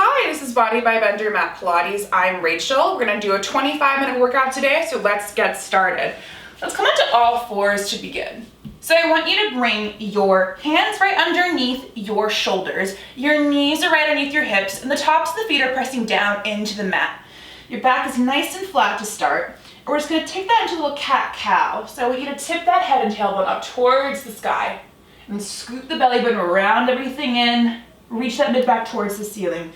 Hi, this is Body by Bender Mat Pilates. I'm Rachel. We're going to do a 25-minute workout today, so let's get started. Let's come onto all fours to begin. So I want you to bring your hands right underneath your shoulders. Your knees are right underneath your hips, and the tops of the feet are pressing down into the mat. Your back is nice and flat to start. And we're just going to take that into a little cat-cow. So I want you to tip that head and tailbone up towards the sky. And scoop the belly button around everything in. Reach that mid back towards the ceiling.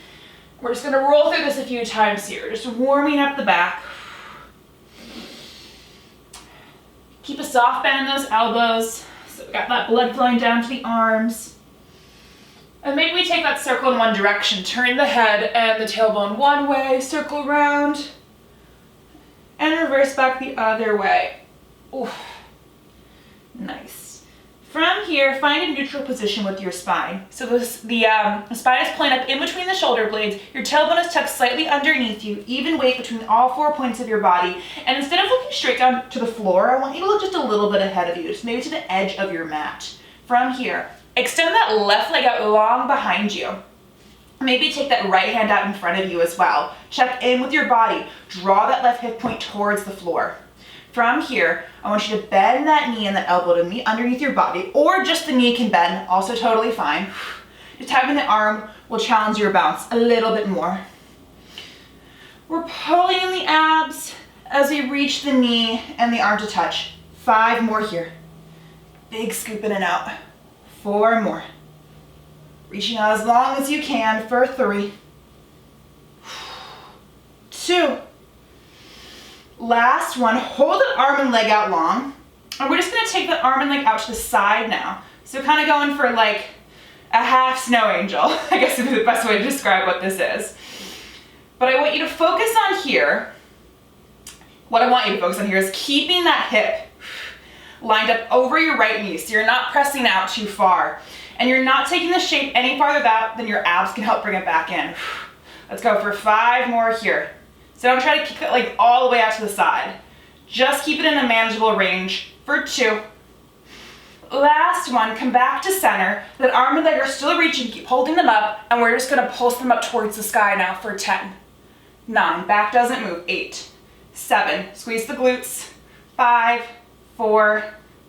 We're just going to roll through this a few times here, just warming up the back. Keep a soft bend in those elbows, so we got that blood flowing down to the arms. And maybe we take that circle in one direction, turn the head and the tailbone one way, circle around, and reverse back the other way. Ooh, nice. From here, find a neutral position with your spine. So the spine is planted up in between the shoulder blades. Your tailbone is tucked slightly underneath you. Even weight between all 4 points of your body. And instead of looking straight down to the floor, I want you to look just a little bit ahead of you, just maybe to the edge of your mat. From here, extend that left leg out long behind you. Maybe take that right hand out in front of you as well. Check in with your body. Draw that left hip point towards the floor. From here, I want you to bend that knee and that elbow to meet underneath your body, or just the knee can bend, also totally fine. Just having the arm will challenge your bounce a little bit more. We're pulling in the abs as we reach the knee and the arm to touch. 5 more here. Big scoop in and out. 4 more. Reaching out as long as you can for 3. 2. Last one, hold an arm and leg out long. And we're just gonna take the arm and leg out to the side now. So kind of going for like a half snow angel, I guess would be the best way to describe what this is. But I want you to focus on here. What I want you to focus on here is keeping that hip lined up over your right knee, so you're not pressing out too far. And you're not taking the shape any farther out than your abs can help bring it back in. Let's go for 5 more here. So don't try to kick it like all the way out to the side. Just keep it in a manageable range for 2. Last one, come back to center. That arm and leg are still reaching, keep holding them up, and we're just gonna pulse them up towards the sky now for 10. 9, back doesn't move. 8, 7, squeeze the glutes. 5, 4,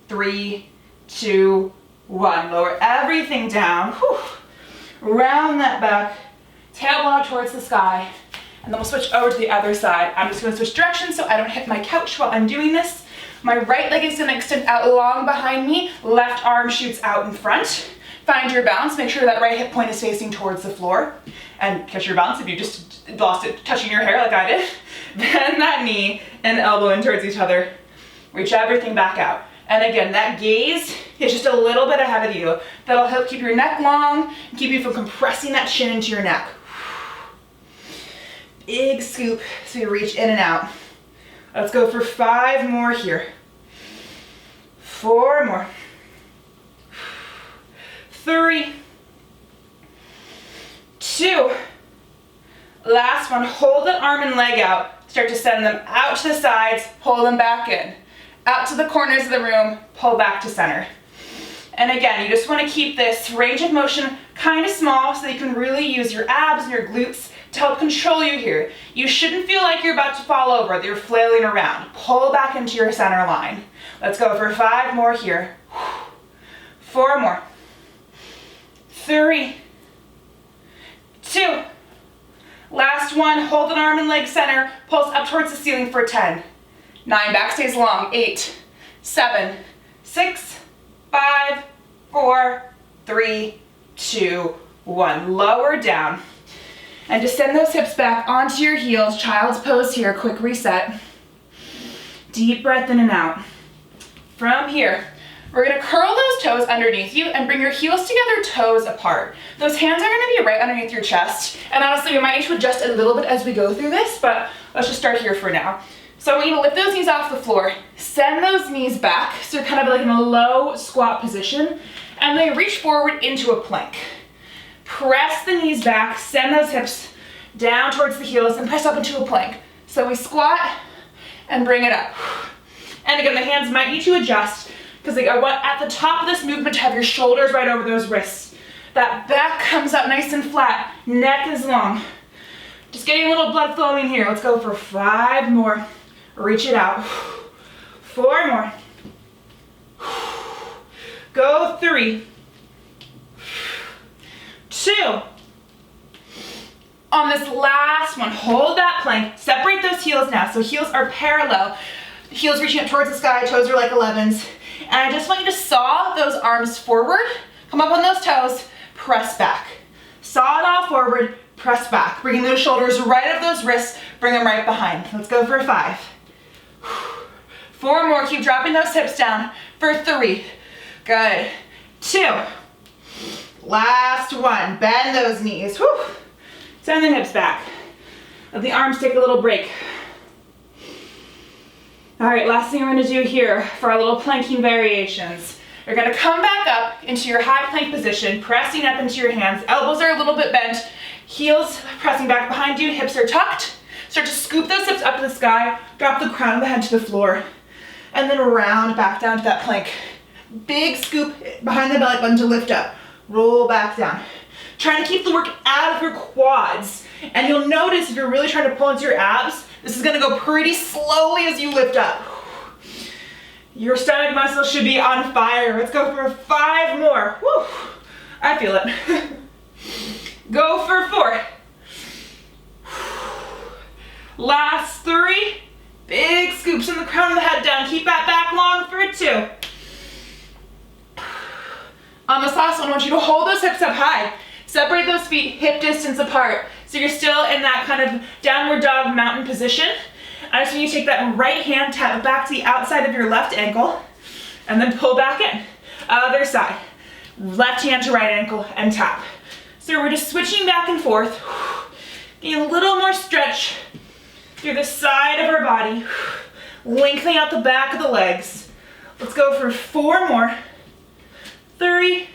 3, 2, 1. Lower everything down. Whew. Round that back, tailbone up towards the sky. And then we'll switch over to the other side. I'm just gonna switch directions so I don't hit my couch while I'm doing this. My right leg is gonna extend out long behind me. Left arm shoots out in front. Find your balance. Make sure that right hip point is facing towards the floor. And catch your balance if you just lost it touching your hair like I did. Bend that knee and elbow in towards each other. Reach everything back out. And again, that gaze is just a little bit ahead of you. That'll help keep your neck long and keep you from compressing that shin into your neck. Big scoop so you reach in and out. Let's go for 5 more here. 4 more. 3, 2. Last one, hold the arm and leg out. Start to send them out to the sides, pull them back in. Out to the corners of the room, pull back to center. And again, you just want to keep this range of motion kind of small so that you can really use your abs and your glutes to help control you here. You shouldn't feel like you're about to fall over, that you're flailing around. Pull back into your center line. Let's go for 5 more here. 4 more. 3, 2. Last one, hold an arm and leg center, pulse up towards the ceiling for 10. 9, back stays long. 8, 7, 6, 5, 4, 3, 2, 1. Lower down. And just send those hips back onto your heels. Child's pose here, quick reset. Deep breath in and out. From here, we're gonna curl those toes underneath you and bring your heels together, toes apart. Those hands are gonna be right underneath your chest. And honestly, we might need to adjust a little bit as we go through this, but let's just start here for now. So I want you to lift those knees off the floor. Send those knees back, so you're kind of like in a low squat position. And then reach forward into a plank. Press the knees back, send those hips down towards the heels and press up into a plank. So we squat and bring it up. And again, the hands might need to adjust because I want at the top of this movement to have your shoulders right over those wrists. That back comes up nice and flat. Neck is long. Just getting a little blood flowing here. Let's go for 5 more. Reach it out. 4 more. Go 3. 2. On this last one, hold that plank. Separate those heels now. So heels are parallel. Heels reaching up towards the sky, toes are like 11s. And I just want you to saw those arms forward, come up on those toes, press back. Saw it all forward, press back. Bringing those shoulders right up those wrists, bring them right behind. Let's go for 5. 4 more, keep dropping those hips down for 3. Good. 2. Last one, bend those knees. Whew. Send the hips back. Let the arms take a little break. All right, last thing we're gonna do here for our little planking variations. You're gonna come back up into your high plank position, pressing up into your hands. Elbows are a little bit bent, heels pressing back behind you, hips are tucked. Start to scoop those hips up to the sky, drop the crown of the head to the floor, and then round back down to that plank. Big scoop behind the belly button to lift up. Roll back down. Trying to keep the work out of your quads. And you'll notice if you're really trying to pull into your abs, this is gonna go pretty slowly as you lift up. Your stomach muscles should be on fire. Let's go for 5 more. Woo, I feel it. Go for 4. Last 3. Big scoops in the crown of the head down. Keep that back long for 2. On this last one, I want you to hold those hips up high. Separate those feet hip distance apart. So you're still in that kind of downward dog mountain position. I just want you to take that right hand, tap it back to the outside of your left ankle, and then pull back in. Other side. Left hand to right ankle and tap. So we're just switching back and forth. Getting a little more stretch through the side of our body. Lengthening out the back of the legs. Let's go for 4 more. 3,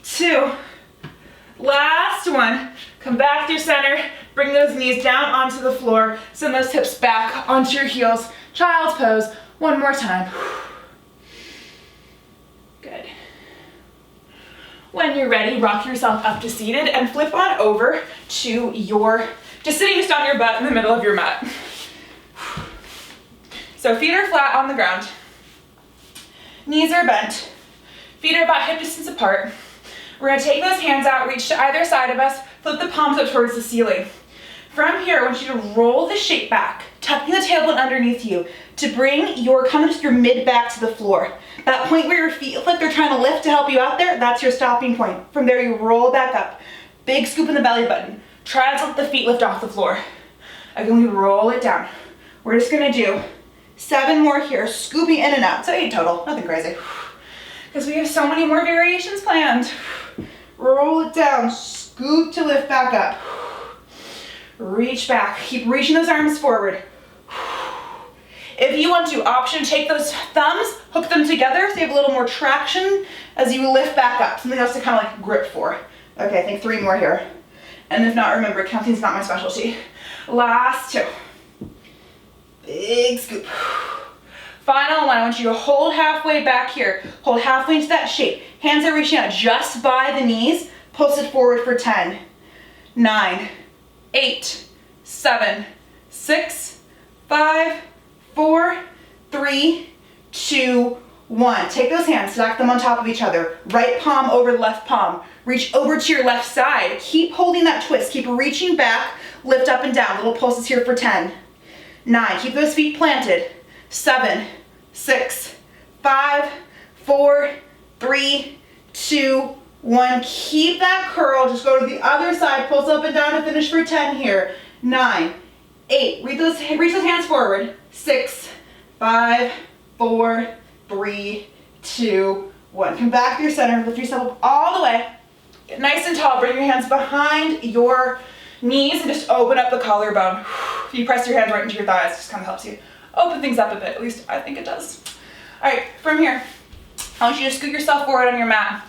2, last one. Come back through center, bring those knees down onto the floor, send those hips back onto your heels. Child's pose, one more time. Good. When you're ready, rock yourself up to seated and flip on over to your, just sitting just on your butt in the middle of your mat. So feet are flat on the ground, knees are bent. Feet are about hip distance apart. We're gonna take those hands out, reach to either side of us, flip the palms up towards the ceiling. From here, I want you to roll the shape back, tucking the tailbone underneath you to bring your, kind of just your mid back to the floor. That point where your feet look like they're trying to lift to help you out there, that's your stopping point. From there, you roll back up. Big scoop in the belly button. Try to let the feet lift off the floor. Again, we roll it down. We're just gonna do 7 more here, scooping in and out. So 8 total, nothing crazy. Because we have so many more variations planned. Roll it down, scoop to lift back up. Reach back, keep reaching those arms forward. If you want to, option, take those thumbs, hook them together so you have a little more traction as you lift back up. Something else to kind of like grip for. Okay, I think 3 more here. And if not, remember, counting's not my specialty. Last 2. Big scoop. Final one, I want you to hold halfway back here. Hold halfway into that shape. Hands are reaching out just by the knees. Pulse it forward for 10, 9, 8, 7, 6, 5, 4, 3, 2, 1. Take those hands, stack them on top of each other. Right palm over left palm. Reach over to your left side. Keep holding that twist. Keep reaching back. Lift up and down. Little pulses here for 10, 9. Keep those feet planted. 7, 6, 5, 4, 3, 2, 1. Keep that curl. Just go to the other side. Pulse up and down to finish for 10 here. 9, 8. Reach those hands forward. 6, 5, 4, 3, 2, 1. Come back to your center. Lift yourself up all the way. Get nice and tall. Bring your hands behind your knees and just open up the collarbone. If you press your hands right into your thighs, it just kind of helps you open things up a bit. At least I think it does. All right, from here, I want you to scoot yourself forward on your mat.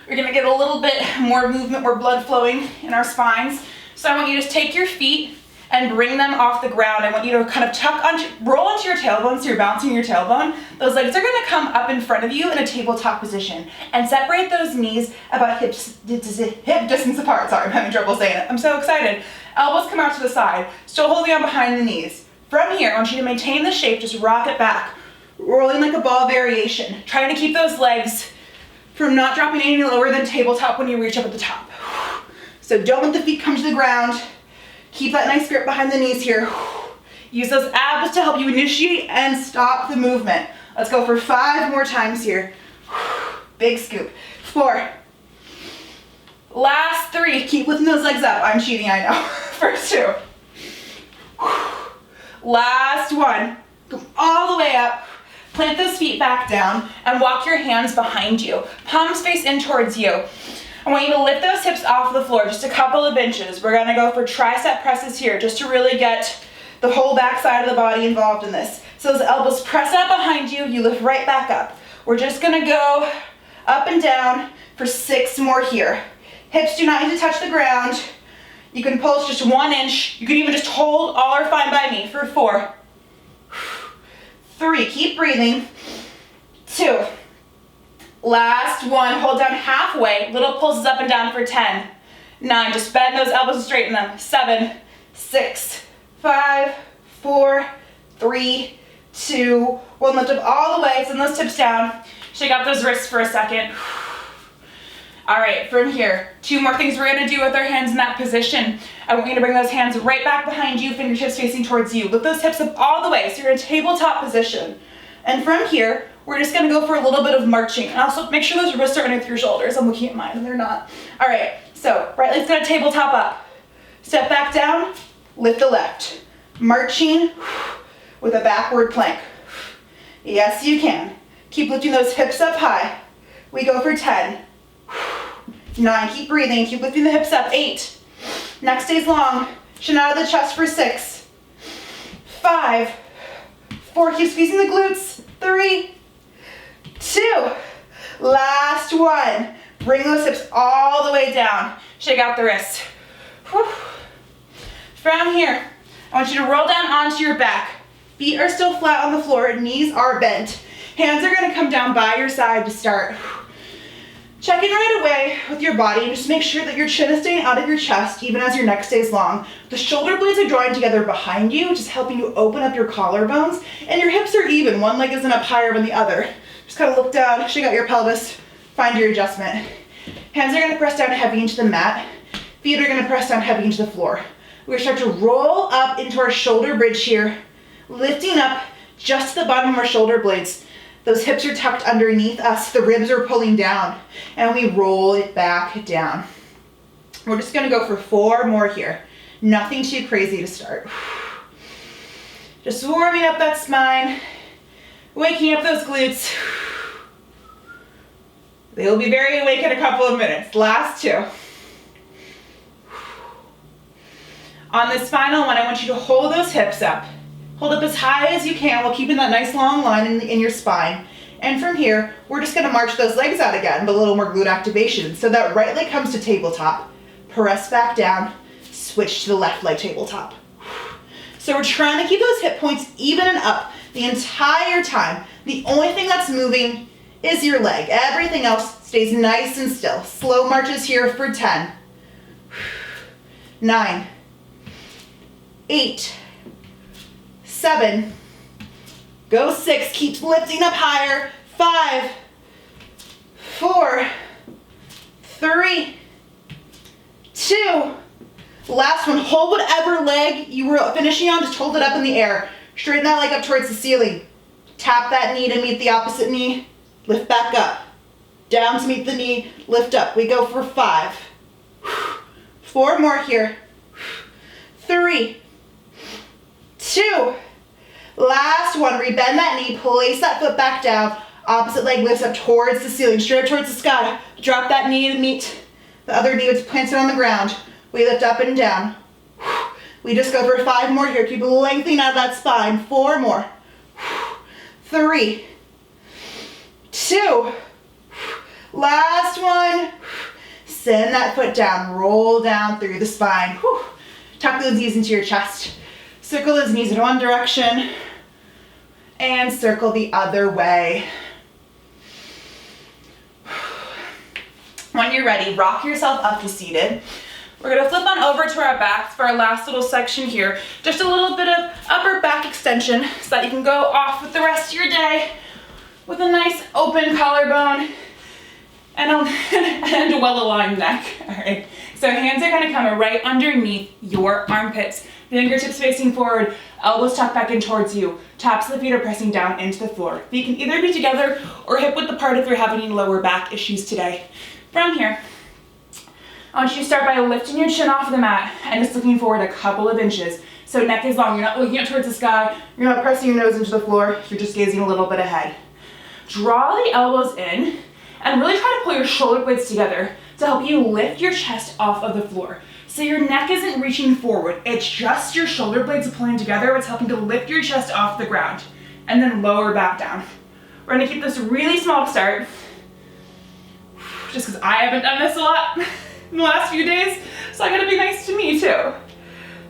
We're gonna get a little bit more movement, more blood flowing in our spines. So I want you to just take your feet and bring them off the ground. I want you to kind of roll onto your tailbone so you're bouncing your tailbone. Those legs are gonna come up in front of you in a tabletop position and separate those knees about hip distance apart. Sorry, I'm having trouble saying it. I'm so excited. Elbows come out to the side, still holding on behind the knees. From here, I want you to maintain the shape, just rock it back, rolling like a ball variation, trying to keep those legs from not dropping any lower than tabletop when you reach up at the top. So don't let the feet come to the ground. Keep that nice grip behind the knees here. Use those abs to help you initiate and stop the movement. Let's go for 5 more times here. Big scoop. 4. Last 3. Keep lifting those legs up. I'm cheating, I know. First 2. Last 1. Go all the way up. Plant those feet back down and walk your hands behind you. Palms face in towards you. I want you to lift those hips off the floor, just a couple of inches. We're gonna go for tricep presses here, just to really get the whole back side of the body involved in this. So those elbows press out behind you, you lift right back up. We're just gonna go up and down for 6 more here. Hips do not need to touch the ground. You can pulse just 1 inch. You can even just hold, all are fine by me, for 4. 3, keep breathing. 2. Last 1, hold down halfway, little pulses up and down for 10. 9, just bend those elbows and straighten them. 7, 6, 5, 4, 3, 2, 1. Lift up all the way, send those tips down. Shake out those wrists for a second. All right, from here, 2 more things we're gonna do with our hands in that position. I want you to bring those hands right back behind you, fingertips facing towards you. Lift those hips up all the way, so you're in a tabletop position. And from here, we're just gonna go for a little bit of marching. And also make sure those wrists are underneath your shoulders. I'm looking at mine and they're not. All right, so right leg's gonna tabletop up. Step back down, lift the left. Marching with a backward plank. Yes, you can. Keep lifting those hips up high. We go for 10. 9, keep breathing, keep lifting the hips up. 8. Neck stays long. Chin out of the chest for 6. 5. 4, keep squeezing the glutes. 3, 2, last 1. Bring those hips all the way down. Shake out the wrists. Whew. From here, I want you to roll down onto your back. Feet are still flat on the floor, knees are bent. Hands are gonna come down by your side to start. Check in right away with your body and just make sure that your chin is staying out of your chest even as your neck stays long. The shoulder blades are drawing together behind you, which is helping you open up your collarbones, and your hips are even. One leg isn't up higher than the other. Just kind of look down, shake out your pelvis, find your adjustment. Hands are gonna press down heavy into the mat. Feet are gonna press down heavy into the floor. We're gonna start to roll up into our shoulder bridge here, lifting up just to the bottom of our shoulder blades. Those hips are tucked underneath us, the ribs are pulling down, and we roll it back down. We're just gonna go for 4 more here. Nothing too crazy to start. Just warming up that spine, waking up those glutes. They will be very awake in a couple of minutes. Last 2. On this final one, I want you to hold those hips up. Hold up as high as you can while keeping that nice long line in your spine. And from here, we're just gonna march those legs out again, but a little more glute activation. So that right leg comes to tabletop, press back down, switch to the left leg tabletop. So we're trying to keep those hip points even and up the entire time. The only thing that's moving is your leg. Everything else stays nice and still. Slow marches here for 10. 9, 8, 7, go 6, keep lifting up higher. 5, 4, 3, 2, last one. Hold whatever leg you were finishing on, just hold it up in the air. Straighten that leg up towards the ceiling. Tap that knee to meet the opposite knee, lift back up. Down to meet the knee, lift up. We go for 5. 4 more here. 3, 2, last one. Rebend that knee, place that foot back down. Opposite leg lifts up towards the ceiling, straight up towards the sky. Drop that knee to meet the other knee, which plants it on the ground. We lift up and down. We just go for 5 more here. Keep lengthening out of that spine. 4 more. 3, 2, last one. Send that foot down, roll down through the spine. Tuck those knees into your chest. Circle those knees in one direction and circle the other way. When you're ready, rock yourself up to seated. We're gonna flip on over to our backs for our last little section here. Just a little bit of upper back extension so that you can go off with the rest of your day with a nice open collarbone and a well-aligned neck. All right, so hands are gonna come right underneath your armpits. Fingertips facing forward, elbows tucked back in towards you. Tops of the feet are pressing down into the floor. Feet can either be together or hip width apart if you're having any lower back issues today. From here, I want you to start by lifting your chin off the mat and just looking forward a couple of inches. So neck is long, you're not looking up towards the sky, you're not pressing your nose into the floor, you're just gazing a little bit ahead. Draw the elbows in and really try to pull your shoulder blades together to help you lift your chest off of the floor. So your neck isn't reaching forward, it's just your shoulder blades pulling together. It's helping to lift your chest off the ground and then lower back down. We're gonna keep this really small to start, just because I haven't done this a lot in the last few days, so I gotta be nice to me too.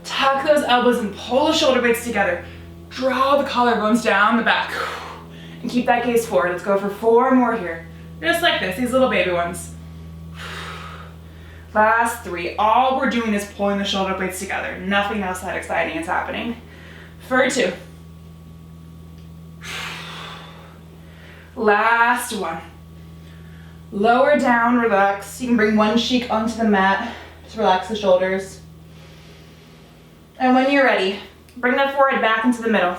Tuck those elbows and pull the shoulder blades together. Draw the collarbones down the back and keep that gaze forward. Let's go for 4 more here. Just like this, these little baby ones. Last 3. All we're doing is pulling the shoulder blades together. Nothing else that exciting is happening. For 2. Last 1. Lower down, relax. You can bring one cheek onto the mat. Just relax the shoulders. And when you're ready, bring that forehead back into the middle.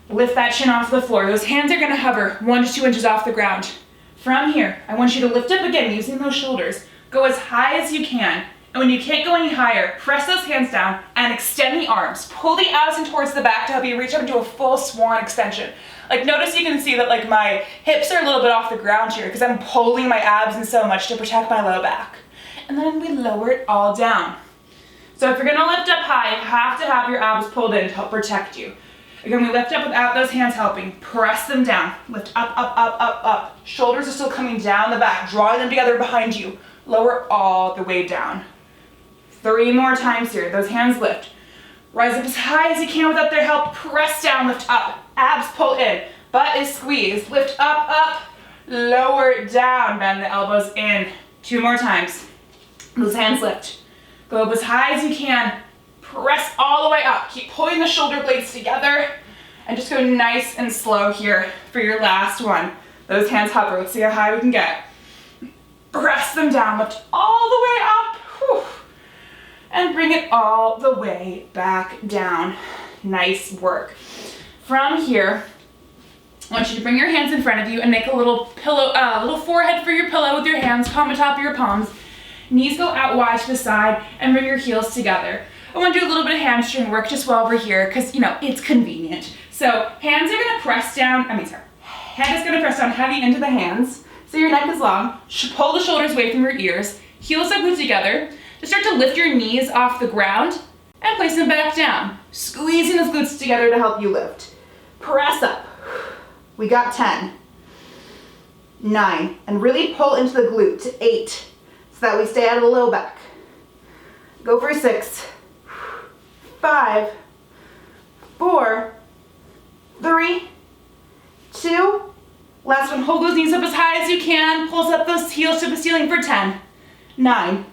Lift that chin off the floor. Those hands are gonna hover 1 to 2 inches off the ground. From here, I want you to lift up again using those shoulders. Go as high as you can. And when you can't go any higher, press those hands down and extend the arms. Pull the abs in towards the back to help you reach up into a full swan extension. Like notice you can see that like my hips are a little bit off the ground here because I'm pulling my abs in so much to protect my low back. And then we lower it all down. So if you're gonna lift up high, you have to have your abs pulled in to help protect you. Again, we lift up without those hands helping. Press them down. Lift up, up, up, up, up. Shoulders are still coming down the back, drawing them together behind you. Lower all the way down. 3 more times here. Those hands lift. Rise up as high as you can without their help. Press down, lift up. Abs pull in. Butt is squeezed. Lift up, up. Lower down. Bend the elbows in. 2 more times. Those hands lift. Go up as high as you can. Press all the way up. Keep pulling the shoulder blades together. And just go nice and slow here for your last one. Those hands hover. Let's see how high we can get. Press them down. Lift all the way up. Whew. And bring it all the way back down. Nice work. From here, I want you to bring your hands in front of you and make a little pillow, little forehead for your pillow with your hands, palm on top of your palms. Knees go out wide to the side and bring your heels together. I want to do a little bit of hamstring work just while we're here because, you know, it's convenient. So hands are going to press down, head is going to press down heavy into the hands. So your neck is long. Pull the shoulders away from your ears. Heels are glued together. Just start to lift your knees off the ground and place them back down. Squeezing those glutes together to help you lift. Press up. We got 10, 9, and really pull into the glute to 8 so that we stay out of the low back. Go for 6, 5, 4, 3, 2, last one. Hold those knees up as high as you can. Pulse up those heels to the ceiling for 10, 9,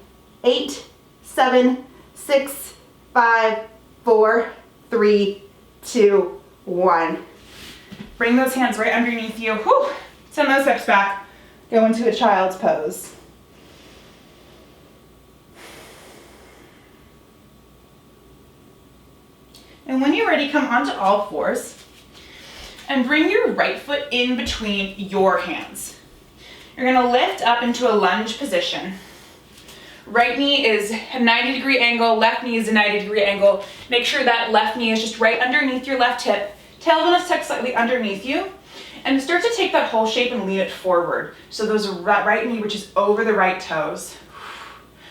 8, 7, 6, 5, 4, 3, 2, 1. Bring those hands right underneath you. Whew. Send those hips back. Go into a child's pose. And when you're ready, come onto all fours and bring your right foot in between your hands. You're gonna lift up into a lunge position. Right knee is a 90-degree angle, left knee is a 90-degree angle. Make sure that left knee is just right underneath your left hip. Tailbone is tucked slightly underneath you. And start to take that whole shape and lean it forward. So those right knee reaches over the right toes.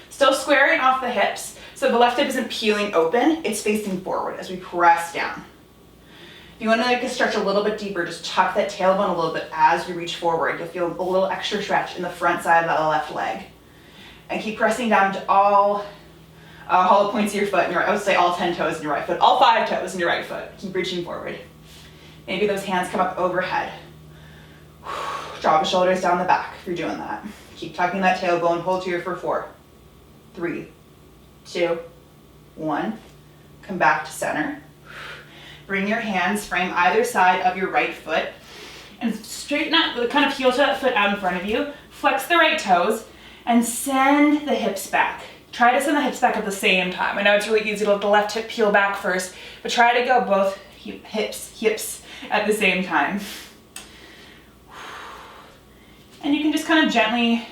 Still squaring off the hips. So the left hip isn't peeling open, it's facing forward as we press down. If you want to stretch a little bit deeper, just tuck that tailbone a little bit as you reach forward. You'll feel a little extra stretch in the front side of the left leg. And keep pressing down to all Hollow points of your foot in your right, I would say all 10 toes in your right foot, all 5 toes in your right foot. Keep reaching forward. Maybe those hands come up overhead. Draw the shoulders down the back if you're doing that. Keep tucking that tailbone, hold here for 4, 3, 2, 1. Come back to center. Bring your hands, frame either side of your right foot, and straighten out, kind of heel to that foot out in front of you. Flex the right toes, and send the hips back. Try to send the hips back at the same time. I know it's really easy to let the left hip peel back first, but try to go both hips at the same time. And you can just kind of gently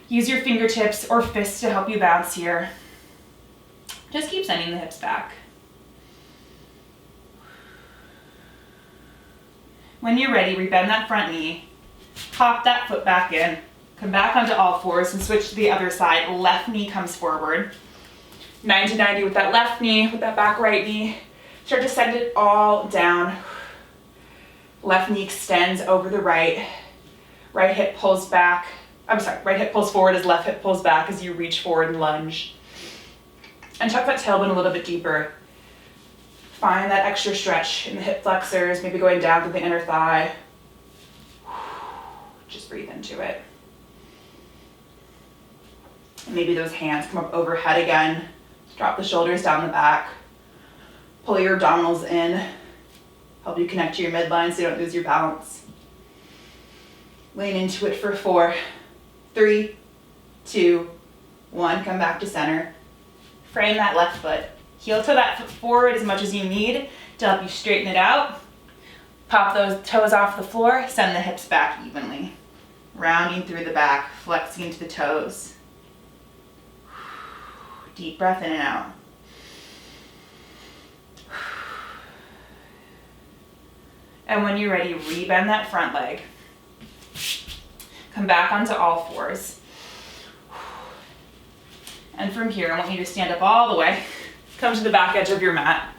use your fingertips or fists to help you bounce here. Just keep sending the hips back. When you're ready, rebend that front knee, pop that foot back in, come back onto all fours and switch to the other side. Left knee comes forward. 90-90 with that left knee, with that back right knee. Start to send it all down. Left knee extends over the right. Right hip pulls back. Right hip pulls forward as left hip pulls back as you reach forward and lunge. And tuck that tailbone a little bit deeper. Find that extra stretch in the hip flexors, maybe going down to the inner thigh. Just breathe into it. And maybe those hands come up overhead again. Drop the shoulders down the back. Pull your abdominals in. Help you connect to your midline so you don't lose your balance. Lean into it for 4, 3, 2, 1. Come back to center. Frame that left foot. Heel to that foot forward as much as you need to help you straighten it out. Pop those toes off the floor. Send the hips back evenly. Rounding through the back, flexing into the toes. Deep breath in and out. And when you're ready, rebend that front leg. Come back onto all fours. And from here, I want you to stand up all the way. Come to the back edge of your mat.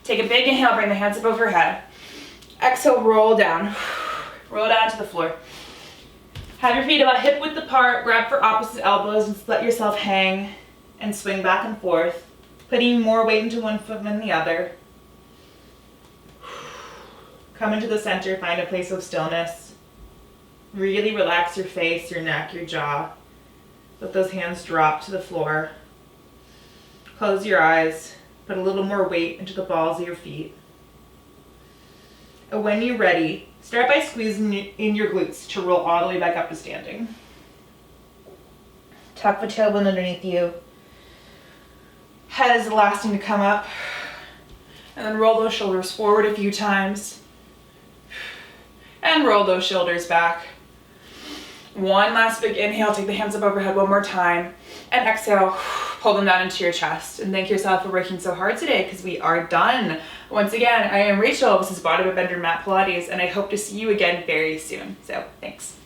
Take a big inhale, bring the hands up overhead. Exhale, roll down. Roll down to the floor. Have your feet about hip width apart, grab for opposite elbows, and let yourself hang and swing back and forth, putting more weight into one foot than the other. Come into the center, find a place of stillness. Really relax your face, your neck, your jaw. Let those hands drop to the floor. Close your eyes. Put a little more weight into the balls of your feet. And when you're ready, start by squeezing in your glutes to roll all the way back up to standing. Tuck the tailbone underneath you. Head is elasting to come up. And then roll those shoulders forward a few times. And roll those shoulders back. One last big inhale, take the hands up overhead one more time. And exhale, pull them down into your chest. And thank yourself for working so hard today because we are done. Once again, I am Rachel. This is Body Bender Mat Pilates, and I hope to see you again very soon. So thanks.